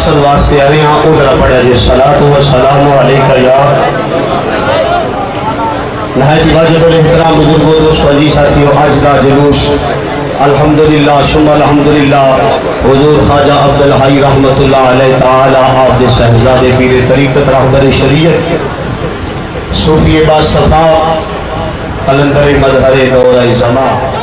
اصل واسطے آئے ہیں وہ ذرا پڑھا جی الصلاۃ والسلام علیکہ یا نہایت واجب الاحترام بزرگوں دوست عزیز ساتھیوں آج کا جلوس الحمدللہ ثم الحمدللہ حضور خواجہ عبدالحی رحمت اللہ علیہ تعالی آپ دے صاحبزادے پیر طریقت رہبر شریعت صوفی باصفا قلندر مظہر دور زمان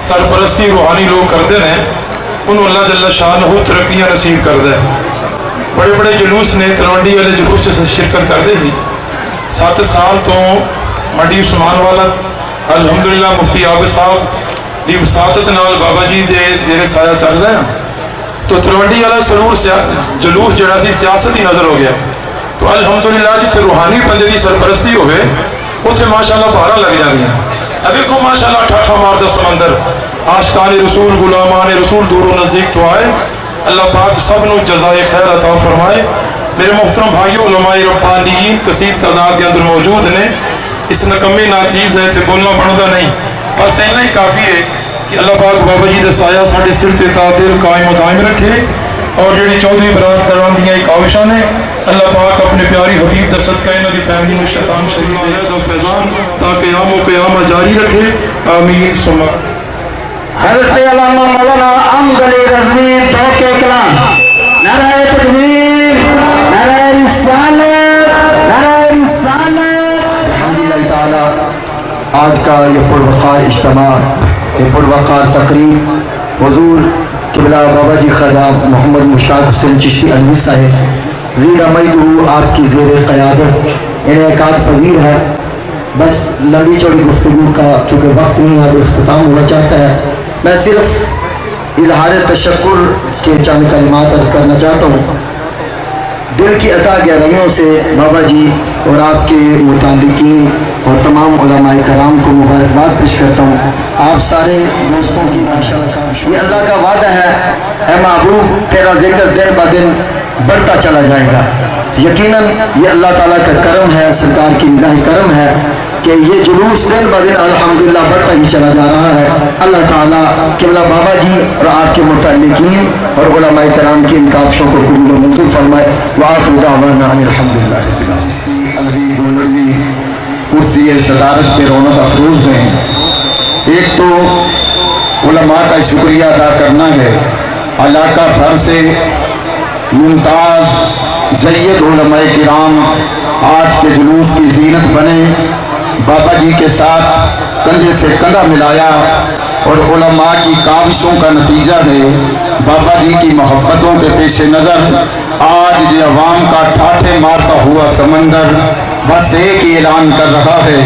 سرپرستی روحانی لوگ کرتے ہیں انہوں اللہ جل شانہ ترقیاں نصیب کر دے بڑے بڑے جلوس نے تلوندی والے جلوس سے شرکت کر دے سی 7 سال تو منڈی عثمان والا الحمدللہ مفتی عابد صاحب دی وساطت نال بابا جی دے زیر سایہ چل رہے ہیں تو تلوندی والا ضرور جلوس جڑا سی سیاست ہی نظر ہو گیا تو الحمدللہ جتنے روحانی بندے کی سرپرستی ہوئے اتنے ماشاءاللہ بارہ لگ جاتی ہیں ابھی کو ماشاءاللہ ٹھاٹھا مار دا سمندر عاشقان رسول غلامان رسول دور و نزدیک تو آئے اللہ پاک سب نو جزائے خیر عطا فرمائے میرے محترم بھائیو علماء ربانیین کثیر تعداد کے اندر موجود نے اس نکمی ناچیز ہے تے بولنا بڑھتا نہیں بس اتنا ہی کافی ہے کہ اللہ پاک بابا جی دے سایہ ساڑھے سر تے تعطیل قائم و دائم رکھے اور جڑی چودھری برات کران دیاں ایک آوشاں نے اللہ پاک اپنے پیاری حبیب در صدقہ انہاں دی فیملی میں شیطان شریف دے دو فیضان تا قیام و قیامت جاری رکھے آمین ثم حضرت علامہ مولانا احمد علی رضوی توقع کلام نعرہ تکبیر نعرہ رسالت نعرہ رسالت الحمدللہ تعالی آج کا یہ پروقار اجتماع میرا بابا جی خواجہ محمد مشتاق حسین چشتی علوی صاحب زیر مئی آپ کی زیر قیادت انعقاد پذیر ہے. بس لمبی چوڑی گفتگو کا چونکہ وقت نہیں اب اختتام ہونا چاہتا ہے. میں صرف اظہار تشکر کے چند کلمات عرض کرنا چاہتا ہوں. دل کی عطا گہرائیوں سے بابا جی اور آپ کے متعلقین اور تمام علماء کرام کو مبارکباد پیش کرتا ہوں. آپ سارے دوستوں کی یہ اللہ کا وعدہ ہے، اے محبوب تیرا ذکر دن بہ دن بڑھتا چلا جائے گا. یقیناً یہ اللہ تعالیٰ کا کرم ہے، سرکار کی نگاہ کرم ہے کہ یہ جلوس دن بہ دن الحمدللہ بڑھتا ہی چلا جا رہا ہے. اللہ تعالیٰ قبلہ بابا جی اور آپ کے متعلقین اور علماء کرام کی ان کاوشوں کو قبول و منظور فرمائے. وآخر دعوانا ان الحمدللہ. کرسی صدارت پہ رونق افروز ہیں. ایک تو علماء کا شکریہ ادا کرنا ہے. علاقہ بھر سے ممتاز جید علماء کرام آج کے جلوس کی زینت بنے، بابا جی کے ساتھ کندھے سے کندھا ملایا اور علماء کی کاوشوں کا نتیجہ ہے. بابا جی کی محبتوں کے پیش نظر آج یہ عوام کا ٹھاٹھے مارتا ہوا سمندر بس ایک ہی اعلان کر رہا ہے،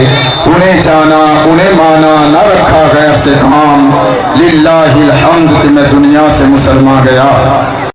انہیں جانا انہیں مانا نہ رکھا غیر سے کام، للہ الحمد کہ میں دنیا سے مسلمان گیا.